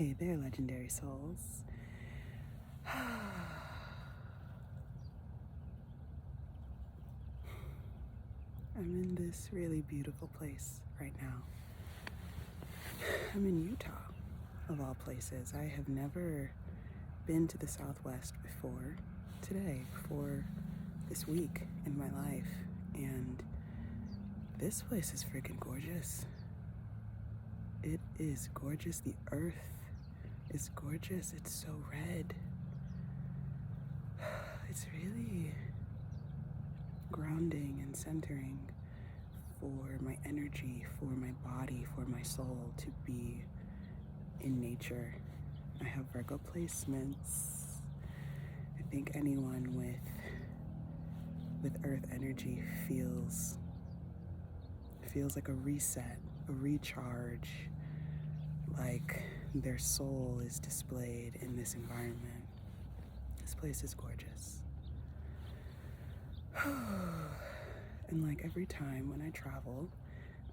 Hey there, legendary souls. I'm in this really beautiful place right now. I'm in Utah, of all places. I have never been to the Southwest before today, for this week in my life, and this place is freaking gorgeous. It is gorgeous. The earth is gorgeous. It's so red. It's really grounding and centering for my energy, for my body, for my soul to be in nature. I have Virgo placements. I think anyone with earth energy feels like a reset, a recharge, like their soul is displayed in this environment. This place is gorgeous. And like every time when I travel,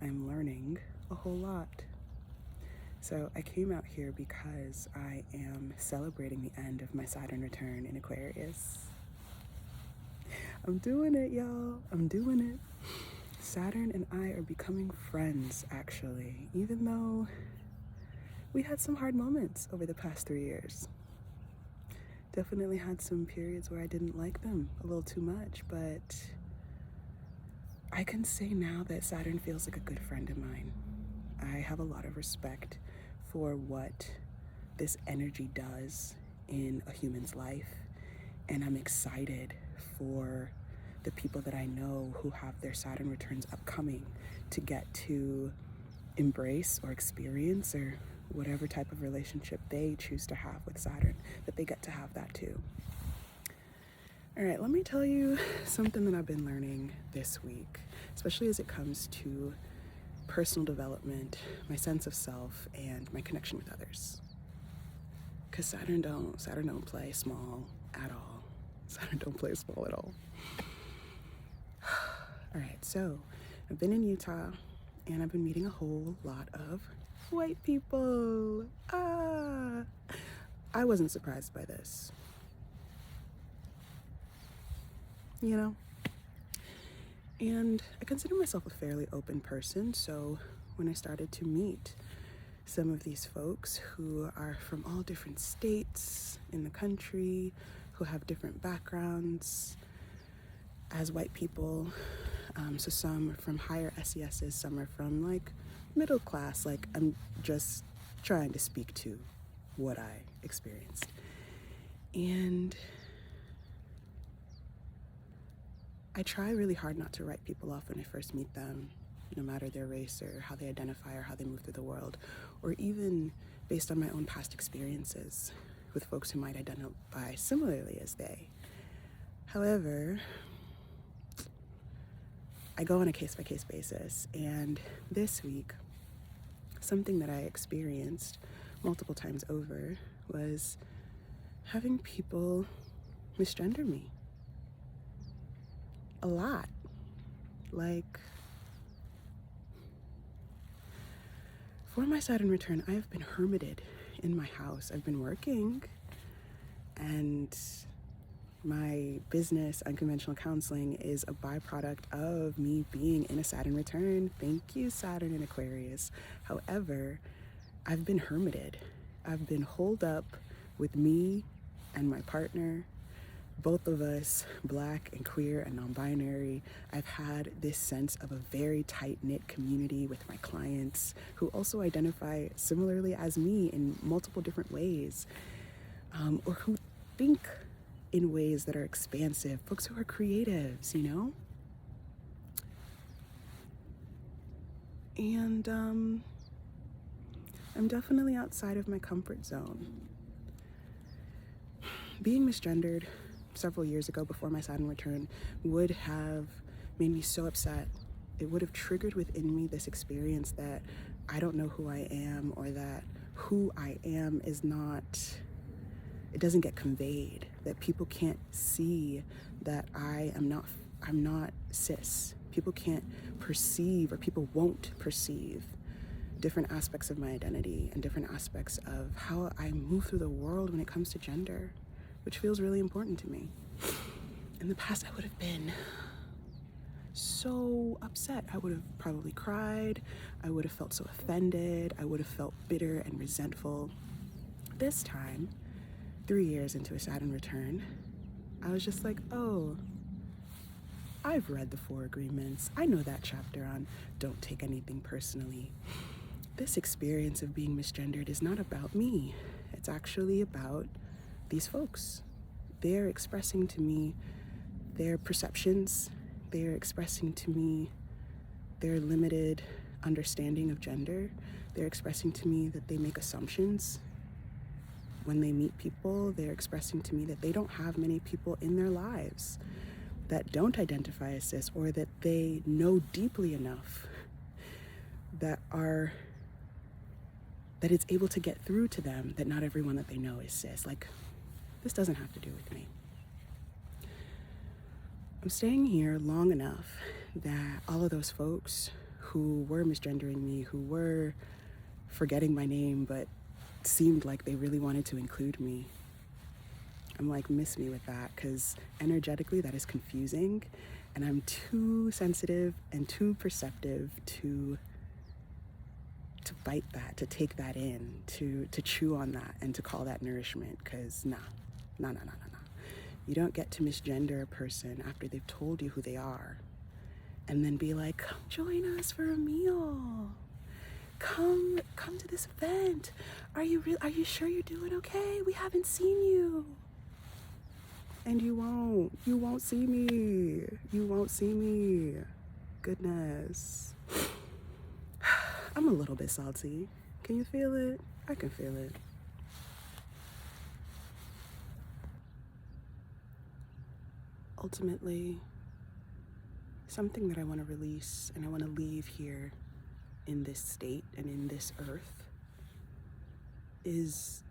I'm learning a whole lot. So I came out here because I am celebrating the end of my Saturn return in Aquarius. I'm doing it, y'all. I'm doing it. Saturn and I are becoming friends, actually, even though we had some hard moments over the past 3 years. Definitely had some periods where I didn't like them a little too much, but I can say now that Saturn feels like a good friend of mine. I have a lot of respect for what this energy does in a human's life, and I'm excited for the people that I know who have their Saturn returns upcoming to get to embrace or experience, or whatever type of relationship they choose to have with Saturn, that they get to have that too. All right, let me tell you something that I've been learning this week, especially as it comes to personal development, my sense of self, and my connection with others. Because Saturn don't play small at all. Saturn don't play small at all. All right, so I've been in Utah, and I've been meeting a whole lot of white people. I wasn't surprised by this. You know? And I consider myself a fairly open person, so when I started to meet some of these folks who are from all different states in the country, who have different backgrounds as white people, so some are from higher SESs, some are from like middle class, like I'm just trying to speak to what I experienced. And I try really hard not to write people off when I first meet them, no matter their race or how they identify or how they move through the world, or even based on my own past experiences with folks who might identify similarly as they. However, I go on a case-by-case basis, and this week, something that I experienced multiple times over was having people misgender me. A lot. Like, for my Saturn return, I have been hermited in my house. I've been working, and my business, Unconventional Counseling, is a byproduct of me being in a Saturn return. Thank you, Saturn in Aquarius. However, I've been hermited. I've been holed up with me and my partner, both of us Black and queer and non-binary. I've had this sense of a very tight-knit community with my clients who also identify similarly as me in multiple different ways, or who think in ways that are expansive, folks who are creatives, you know? And I'm definitely outside of my comfort zone. Being misgendered several years ago before my Saturn return would have made me so upset. It would have triggered within me this experience that I don't know who I am, or that who I am is not, it doesn't get conveyed, that people can't see that I'm not cis. People can't perceive, or people won't perceive different aspects of my identity and different aspects of how I move through the world when it comes to gender, which feels really important to me. In the past, I would have been so upset. I would have probably cried. I would have felt so offended. I would have felt bitter and resentful. This time, 3 years into a Saturn return, I was just like, oh, I've read the 4 agreements. I know that chapter on don't take anything personally. This experience of being misgendered is not about me. It's actually about these folks. They're expressing to me their perceptions. They're expressing to me their limited understanding of gender. They're expressing to me that they make assumptions when they meet people. They're expressing to me that they don't have many people in their lives that don't identify as cis, or that they know deeply enough that it's able to get through to them that not everyone that they know is cis. Like, this doesn't have to do with me. I'm staying here long enough that all of those folks who were misgendering me, who were forgetting my name, but seemed like they really wanted to include me, I'm like, miss me with that, because energetically that is confusing, and I'm too sensitive and too perceptive to bite that, to take that in, to chew on that, and to call that nourishment, because nah. You don't get to misgender a person after they've told you who they are, and then be like, come join us for a meal. Come to this event. Are you sure you're doing okay? We haven't seen you. And you won't see me. You won't see me. Goodness. I'm a little bit salty. Can you feel it? I can feel it. Ultimately, something that I want to release and I want to leave here in this state and in this earth is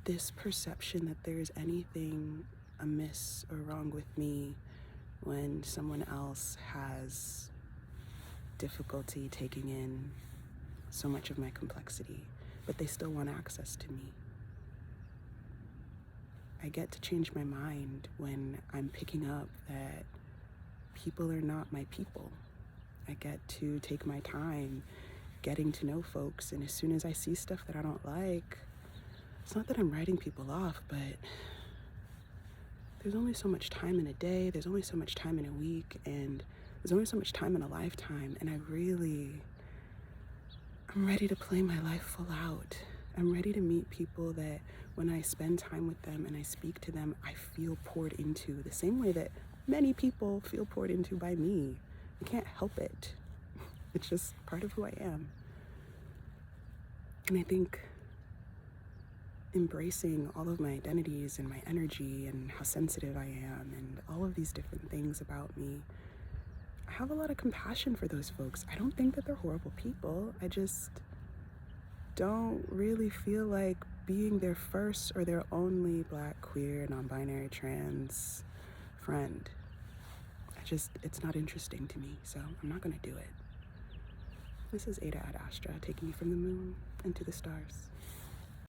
this perception that there's anything amiss or wrong with me when someone else has difficulty taking in so much of my complexity, but they still want access to me. I get to change my mind when I'm picking up that people are not my people. I get to take my time getting to know folks, and as soon as I see stuff that I don't like, it's not that I'm writing people off, but there's only so much time in a day, there's only so much time in a week, and there's only so much time in a lifetime, and I'm ready to play my life full out. I'm ready to meet people that when I spend time with them and I speak to them, I feel poured into the same way that many people feel poured into by me. I can't help it. It's just part of who I am. And I think embracing all of my identities and my energy and how sensitive I am and all of these different things about me, I have a lot of compassion for those folks. I don't think that they're horrible people. I just don't really feel like being their first or their only Black, queer, non-binary, trans friend. It's not interesting to me, so I'm not gonna do it. This is Ada Ad Astra, taking you from the moon into the stars.